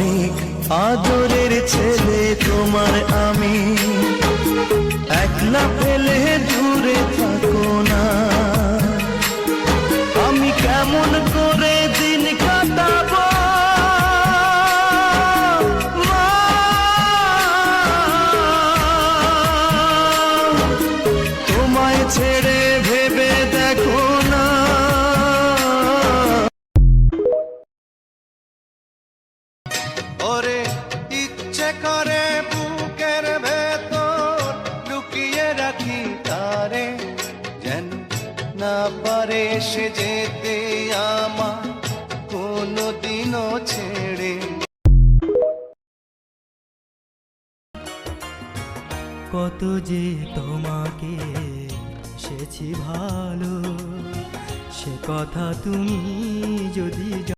অনেক আদরের ছেলে তোমার আমি, একলা ফেলে দূরে থাকো না। আমি কেমন করে দিন কাটাবো মা, তোমায় ছেড়ে ভেবে দেখো না। ওরে ইচ্ছে করে বুকের ভেতর লুকিয়ে রাখি তারে, যেন না পারে সে যেতে আমার কোনোদিনও ছেড়ে। কত যে তোমাকে সেছি ভালো, সে কথা তুমি যদি